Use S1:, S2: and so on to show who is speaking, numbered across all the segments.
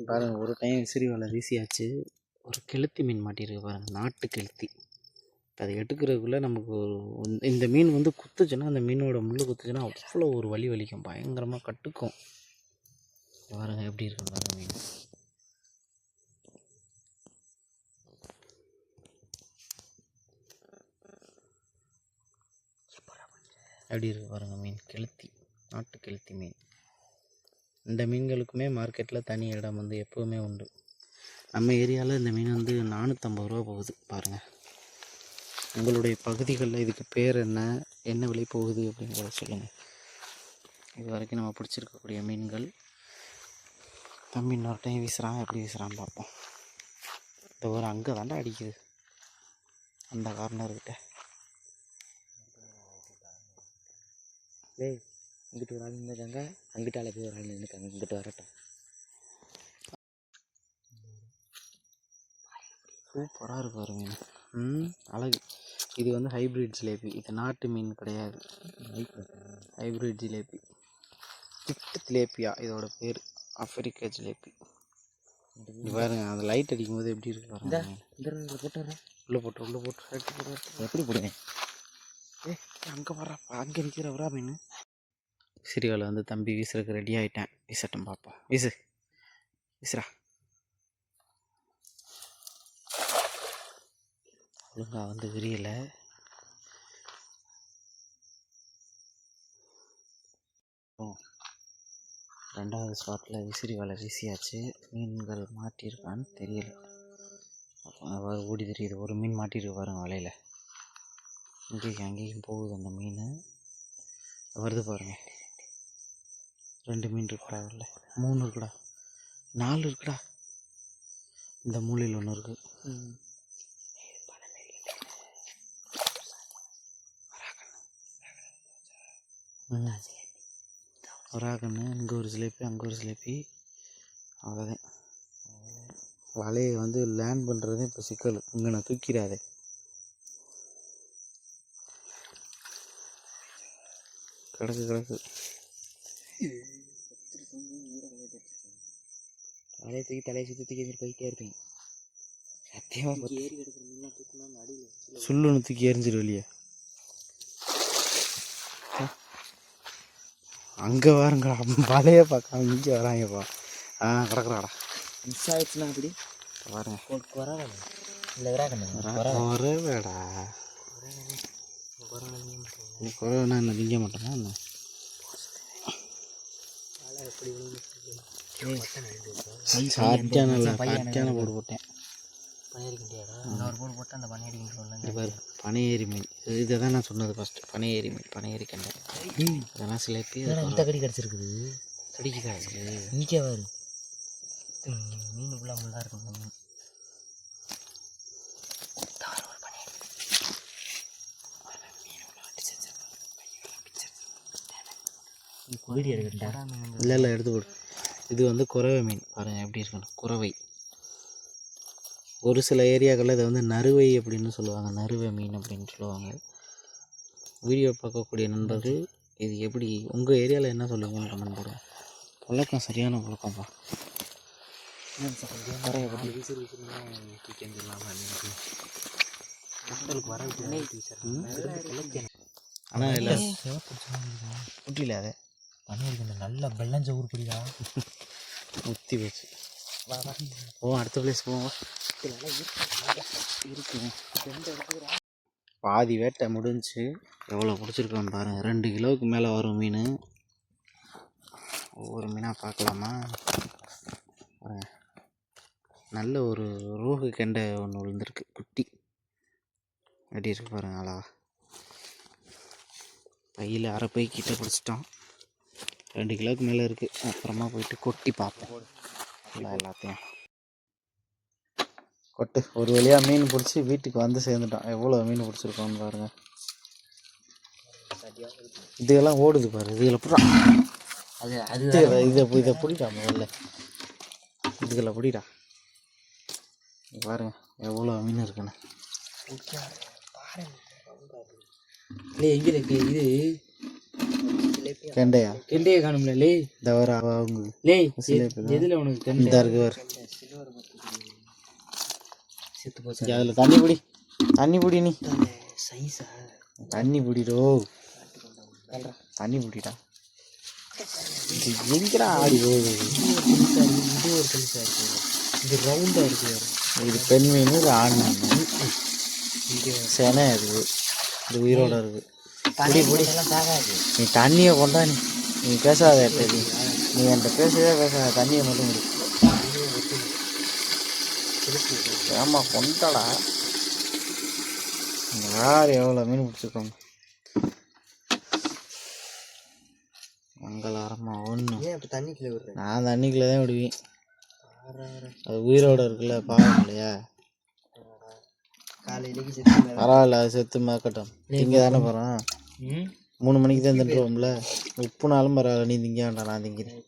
S1: பாருங்கள், ஒரு டைம் விசிறி வலை வீசியாச்சு. ஒரு கெளுத்தி மீன் மாட்டியிருக்கு பாருங்கள், நாட்டு கெளுத்தி. அதை எடுக்கிறதுக்குள்ளே நமக்கு இந்த மீன் வந்து குத்துச்சுன்னா, அந்த மீனோட முள் குத்துச்சுன்னா அவ்வளோ ஒரு வலி வலிக்கும், பயங்கரமாக கட்டுக்கும். பாருங்கள் எப்படி இருக்குன்னு பாருங்கள் மீன். எப்படி இருக்குது பாருங்கள் மீன். கெளுத்தி, நாட்டு கெளுத்தி மீன். இந்த மீன்களுக்குமே மார்க்கெட்டில் தனி இடம் வந்து எப்போவுமே உண்டு. நம்ம ஏரியாவில் இந்த மீன் வந்து 450 ரூபா போகுது பாருங்கள். உங்களுடைய பகுதிகளில் இதுக்கு பேர் என்ன விலை போகுது அப்படிங்கிறத சொல்லுங்கள். இது வரைக்கும் நம்ம பிடிச்சிருக்கக்கூடிய மீன்கள். தம்பி இன்னொரு டைம் வீசுகிறான், எப்படி வீசுகிறான்னு பார்ப்போம். இந்த ஒரு அங்கே தாண்டா அடிக்குது, அந்த கார்னர்கிட்ட. டேய், இங்கிட்டு ஒரு ஆள் நின்றுக்காங்க, அங்கிட்ட ஆள் போய் ஒரு ஆள் நின்றுக்காங்க, இங்கிட்டு வரட்டும். சூப்பராக இருக்கு பாரு மீன். அழகு. இது வந்து ஹைப்ரிட் ஜிலேபி, இது நாட்டு மீன் கிடையாது. ஹைப்ரிட் ஜிலேபி, திட்டு ஜிலேபியா இதோட பேர், ஆப்பிரிக்கா ஜிலேபி. இது பாருங்க, அந்த லைட் அடிக்கும் போது எப்படி இருக்கு பாருங்க. உள்ளே போட்டு எப்படி போடுங்க. அங்கே வர்றப்பா, அங்கே நிற்கிற வரா மீன். சிறியாவில் வந்து தம்பி வீசுறதுக்கு ரெடி ஆகிட்டேன். வீசட்டும் பார்ப்போம். வீசுறா. ஒழுங்கா வந்து விரியலை. ரெண்டாவது ஸ்பாட்டில் விசிறி வலை வீசியாச்சு. மீன்கள் மாட்டியிருக்கான்னு தெரியல. ஓடி தெரியுது, ஒரு மீன் மாட்டியிருக்கு பாருங்க வலையில். இங்கேயும் அங்கேயும் போகுது அந்த மீன். வருது பாருங்க. 2 மீன் இருக்குடா, வரல 3 இருக்குடா, 4 இருக்குடா. இந்த மூலையில் 1 இருக்கு. வராகண்ணு. இங்கே ஒரு ஜிலேபி, அங்கே ஒரு ஜிலேபி. அவ்வளோதான். வலையை வந்து லேண்ட் பண்ணுறது இப்போ சிக்கல். இங்கே நான் தூக்கிடாதே. கிடக்கு வலையை தூக்கி தலையை சுற்றி போயிட்டே இருப்பேன். சத்தியமாக சுள்ளுன்னு தூக்கி எரிஞ்சிரு வெளியே. அங்கே வாருங்கடா, வலையை பார்க்காம இங்கே வராங்கப்பா. கிடக்குறாடா. மிஸ் ஆகிடுச்சுன்னா அப்படி பாருங்க. குறவேடா, குறவைனா என்ன திங்க மாட்டேன்னா என்ன? சாத்தியான போடு போட்டேன். பனையேறி மீன். இதை தான் நான் சொன்னது ஃபஸ்ட்டு. பனையேறி மீன், பனையேறி கண்டை. அதெல்லாம் சிலேபி கடி கிடச்சிருக்குது. கடிக்குதா இது? இங்கே வாரு, மீன் ஃபுல்லாக முள்ளாக இருக்கும். இல்லை எடுத்து போடு. இது வந்து குறவை மீன் பாருங்கள் எப்படி இருக்கணும். குறவை. ஒரு சில ஏரியாக்களில் இதை வந்து நறுவை அப்படின்னு சொல்லுவாங்க, நறுவை மீன் அப்படின்னு சொல்லுவாங்க. வீடியோ பார்க்கக்கூடிய நண்பர்கள் இது எப்படி உங்கள் ஏரியாவில் என்ன சொல்லுவீங்கன்னு கமெண்ட் போடுங்க. புழக்கம் சரியான புழக்கம்ப்பா. ஆனால் இல்லை குட்டியில் அதை பண்ணியிருக்கேன். நல்லா வெள்ளஞ்ச ஊர் புரியுதா, முத்தி போச்சு. அடுத்த பிளேஸ் போவோம். இருக்கு பாதி வேட்டை முடிஞ்சு. எவ்வளோ பிடிச்சிருக்கோன்னு பாருங்கள். 2 கிலோவுக்கு மேலே வரும் மீன். ஒவ்வொரு மீனாக பார்க்கலாமா? நல்ல ஒரு ரோகு கெண்டை ஒன்று விழுந்திருக்கு, குட்டி. எப்படி இருக்கு பாருங்கள் அழகா. பையில் அரை பை கிட்ட பிடிச்சிட்டோம். 2 கிலோவுக்கு மேலே இருக்குது. அப்புறமா போயிட்டு கொட்டி பார்ப்போம் எல்லாத்தையும். கொட்டு. ஒரு வழியாக மீன் பிடிச்சி வீட்டுக்கு வந்து சேர்ந்துட்டோம். எவ்வளோ மீன் பிடிச்சிருக்கோன்னு பாருங்கள். இதுக்கெல்லாம் ஓடுது பாரு. இதுகளை புடா, இதை பிடிடா முதல்ல. இதுகளை பிடிடா. பாருங்க எவ்வளோ மீன் இருக்குன்னு. இல்லை எங்கே இருக்கு இது? கெண்டையா
S2: கெண்டையை காணும்ல லே
S1: இந்த வர அவங்க
S2: லே
S1: சிலேபி தான்.
S2: எதுல உனக்கு
S1: இந்த
S2: கெண்டை
S1: இருக்கு வர
S2: செத்து போச்சு
S1: அதில் தண்ணி பிடி தண்ணி பிடி நீ
S2: சைஸா
S1: தண்ணி பிடிடோ தண்ணி பிடிடா இது எங்கடா ஆடி போகுது
S2: இது ஒரு பெருசா இருக்கு இது ரவுண்டா இருக்கு
S1: இது பெண் மீன் இது ஆண் மீன்
S2: இங்கே
S1: செனை இருக்குது இது உயிரோட இருக்குது
S2: பிடி பிடி எல்லாம் தாகாது
S1: நீ தண்ணியை கொண்டா நீ பேசாத நீ நீ என்கிட்ட பேசவே பேசாத தண்ணியை மட்டும் முடி ஏமா கொண்டாடா யார் எவ்வளோ மீன் பிடிச்சிருக்கோங்க மங்களாரமாக ஒன்று
S2: ஏன் இப்போ தண்ணிக்குள்ளே விடுறேன்
S1: நான் தண்ணிக்குள்ளே தான் விடுவேன் அது உயிரோட இருக்குல்ல பாவம் இல்லையா
S2: காலையிலேக்கு செத்து
S1: பரவாயில்ல அது செத்து மாக்கட்டும் திங்க தானே போகிறோம் 3 மணிக்கு தான் தின்றுவோம்ல உப்புனாலும் பரவாயில்ல நீ திங்க வேண்டாம் நான் திங்கிறேன்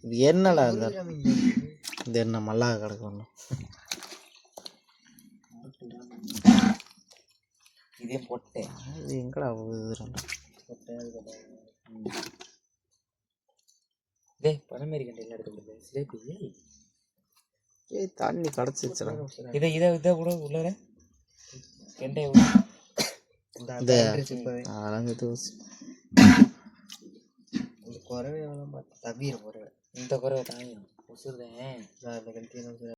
S1: இது என்னடா இந்த என்ன மல்லாக கிடக்கு ஒன்று
S2: இதே போட்டேன்
S1: இது எங்கடா போகுது
S2: டேய் பனமேரி கண்டையில் எடுத்து சிலேபி
S1: ஏய் தண்ணி கிடச்சிச்சுடா
S2: இதை கூட உள்ளார கெண்டையை
S1: அதெல்லாம் கற்று வச்சு
S2: இந்த குறவை எவ்வளோ பார்த்து தவிர குறவை இந்த குறவை தாயும் உசுறுதேன் நான் இந்த கண்டிப்பாக